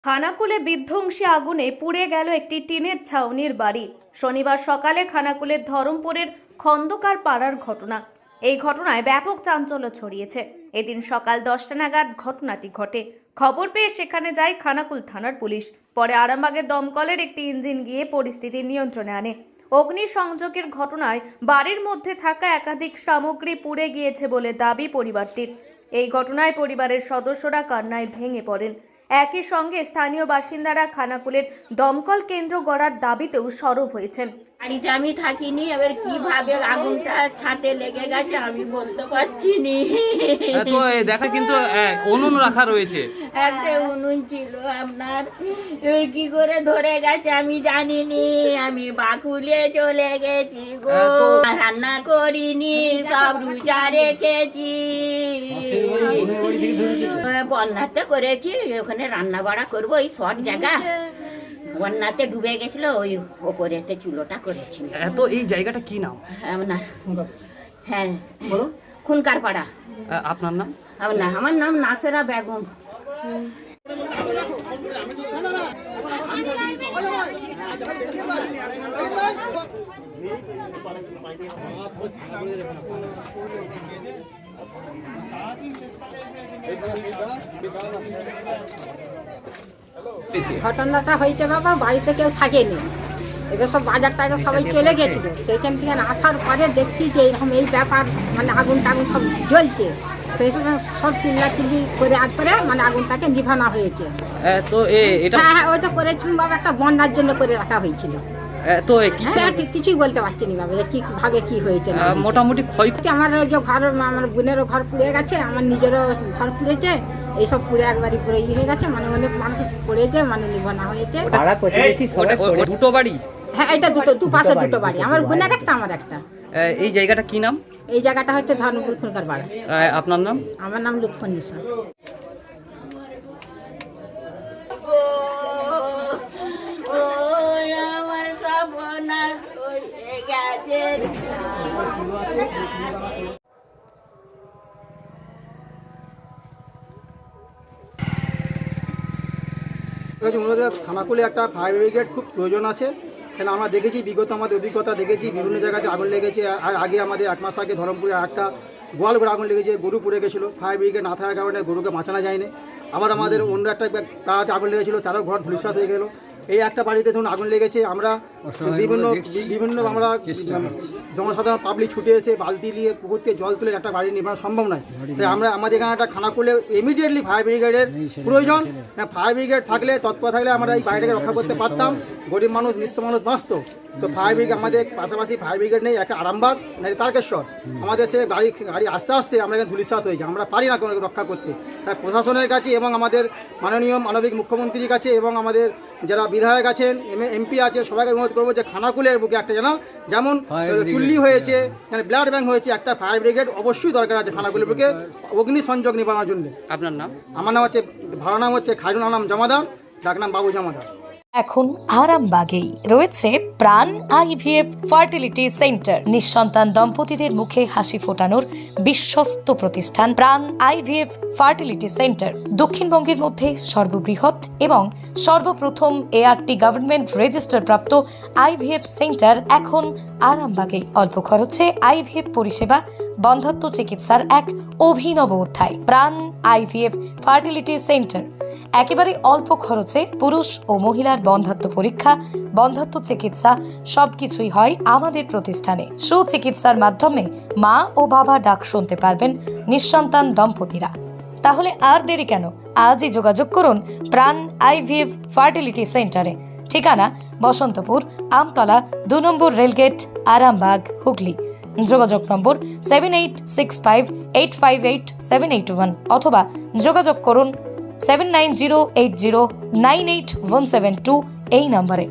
খানাকুলে বিধ্বংসী আগুনে পুড়ে গেল একটি টিনের ছাউনির বাড়ি। শনিবার সকালে খানাকুলের ধরমপুরের খন্দকার পাড়ার ঘটনা। এই ঘটনায় ব্যাপক চাঞ্চল্য ছড়িয়েছে। এদিন সকাল 10টা নাগাদ ঘটনাটি ঘটে। খবর পেয়ে সেখানে যায় খানাকুল থানার পুলিশ। পরে আরামবাগের দমকলের একটি ইঞ্জিন গিয়ে পরিস্থিতি নিয়ন্ত্রণে আনে। অগ্নিসংযোগের ঘটনায় বাড়ির মধ্যে থাকা একাধিক সামগ্রী পুড়ে গিয়েছে বলে দাবি পরিবারটির। এই ঘটনায় পরিবারের সদস্যরা কান্নায় ভেঙে পড়েন। একই সঙ্গে স্থানীয় বাসিন্দারা খানাকুলের দমকল কেন্দ্র গড়ার দাবিতেও সরব হয়েছেন। বাড়িতে আমি থাকিনি, এবার কিভাবে আগুনটা ছাদে লেগে গেছে আমি বলতে পারছি নি। তো দেখা কিন্তু উনুন রাখা রয়েছে, একটা উনুন ছিল আপনার, এবার কি করে ধরে গেছে আমি জানিনি। আমি বাকুলে চলে গেছি গো, রান্না করিনি, সব রুজা রেখেছি। বন্যাতে করেছি, ওখানে রান্না বাড়া করবো, ওই শর্ট জায়গা বন্যাতে ডুবে গেছিল, ওই ওপরেতে চুলোটা করেছি। তো এই জায়গাটা কি নাম? হ্যাঁ, খুনকার পাড়া। আপনার নাম? আমার নাম নাসেরা বেগম। ঘটনাটা হয়েছে বাবা, বাড়িতে কেউ থাকেনি, এবার সব বাজার টাজার সবাই চলে গেছিল। সেইখান থেকে আসার পরে দেখছি যে এরকম এই ব্যাপার, মানে আগুন টাগুন সব জ্বলছে। সেই সব চিল্লাচিল্লি করে করে মানে আগুনটাকে নিভানো হয়েছে। তো এটা হ্যাঁ, ওইটা করেছিলাম বাবা, একটা বন্যার জন্য করে রাখা হয়েছিল। তো কিছুই বলতে পারছি না বাবা, কিভাবে কি হয়েছে। মোটামুটি ক্ষয়ক্ষতি আমার যে ঘর, আমার বোনেরও ঘর পুড়ে গেছে, আমার নিজেরও ঘর পুড়েছে, এইসব পুড়ে একবারই পুরো হয়ে গেছে, মানে অনেক মানুষ পড়েছে, মানে নিভানো হয়েছে। দুটো বাড়ি? হ্যাঁ, এটা দু পাশে দুটো বাড়ি, আমার বোনের একটা, আমার একটা। এই জায়গাটা কি নাম? এই জায়গাটা হচ্ছে ধর্মপুর খুনকার পাড়া। আপনার নাম? আমার নাম লুৎফুন্নিসা। আমার সর্বনাশ হয়ে গেছে। খানাকুলে একটা ফায়ার ব্রিগেড খুব প্রয়োজন আছে। কেন আমরা দেখেছি, বিগত আমাদের অভিজ্ঞতা দেখেছি, বিভিন্ন জায়গাতে আগুন লেগেছে। আর আগে আমাদের 1 মাস আগে ধরমপুরে একটা গোয়াল ঘরে আগুন লেগেছে, গরু পুড়ে গেছিলো। ফায়ার ব্রিগেড না থাকার কারণে গরুকে বাঁচানো যায়নি। আবার আমাদের অন্য একটা পাড়াতে আগুন লেগেছিলো, তারও ঘর ধূলিসাৎ হয়ে গেলো। এই একটা বাড়িতে ধরুন আগুন লেগেছে, আমরা বিভিন্ন আমরা জনসাধারণ পাবলিক ছুটে এসে বালতি নিয়ে পুকুর থেকে জল তুলে একটা বাড়ি নির্মাণ সম্ভব নয়। তাই আমরা আমাদের এখানে একটা খানাকুলে ইমিডিয়েটলি ফায়ার ব্রিগেডের প্রয়োজন। ফায়ার ব্রিগেড থাকলে, তৎপর থাকলে আমরা এই বাড়িটাকে রক্ষা করতে পারতাম, গরিব মানুষ, নিঃস্ব মানুষ বাঁচত। তো ফায়ার ব্রিগেড আমাদের পাশাপাশি ফায়ার ব্রিগেড নেই, একটা আরামবাগ নাই তারকেশ্বর, আমাদের সে গাড়ি আস্তে আস্তে আমরা এখানে ধূলিসাৎ হয়েছি, আমরা পারি না কোনো রক্ষা করতে। তাই প্রশাসনের কাছে এবং আমাদের মাননীয় মানবিক মুখ্যমন্ত্রীর কাছে এবং আমাদের যারা বিধায়ক আছেন, এমপি আছে, সবাইকে অনুরোধ করবো যে খানাকুলের বুকে একটা যেমন চুল্লি হয়েছে, মানে ব্লাড ব্যাংক হয়েছে, একটা ফায়ার ব্রিগেড অবশ্যই দরকার আছে খানাকুলের বুকে অগ্নি সংযোগ নিবানোর জন্য। আপনার নাম? আমার নাম হচ্ছে, ভালো নাম হচ্ছে খায়রুল আনাম জমাদার, ডাকনাম বাবু জমাদার। এখন আরামবাগেই রয়েছে প্রাণ আইভিএফ ফার্টিলিটি সেন্টার। নিঃসন্তান দম্পতিদের মুখে হাসি ফোটানোর বিশ্বস্ত প্রতিষ্ঠান প্রাণ আইভিএফ ফার্টিলিটি সেন্টার। দক্ষিণবঙ্গের মধ্যে সর্ববৃহৎ এবং সর্বপ্রথম এআরটি গভর্নমেন্ট রেজিস্টার প্রাপ্ত আইভিএফ সেন্টার এখন আরামবাগেই। অল্প খরচে আইভিএফ পরিষেবা, বন্ধাত্ম চিকিৎসার এক অভিনব অধ্যায়। প্রাণ আইভিএফ ফার্টিলিটি সেন্টার একেবারে অল্প খরচে পুরুষ ও মহিলার বন্ধাত্ম পরীক্ষা, বন্ধাত্ম চিকিৎসা সবকিছুই হয় আমাদের প্রতিষ্ঠানে। সুচিকিৎসার মাধ্যমে মা ও বাবা ডাক শুনতে পারবেন নিঃসন্তান দম্পতিরা। তাহলে আর দেরি কেন? আজই যোগাযোগ করুন প্রাণ আইভিএফ ফার্টিলিটি সেন্টারে। ঠিকানা বসন্তপুর, আমতলা, 2 নম্বর রেলগেট, আরামবাগ, হুগলি। যোগাযোগ নম্বর 7865858781 অথবা যোগাযোগ করুন 7908098172 এই নম্বরে।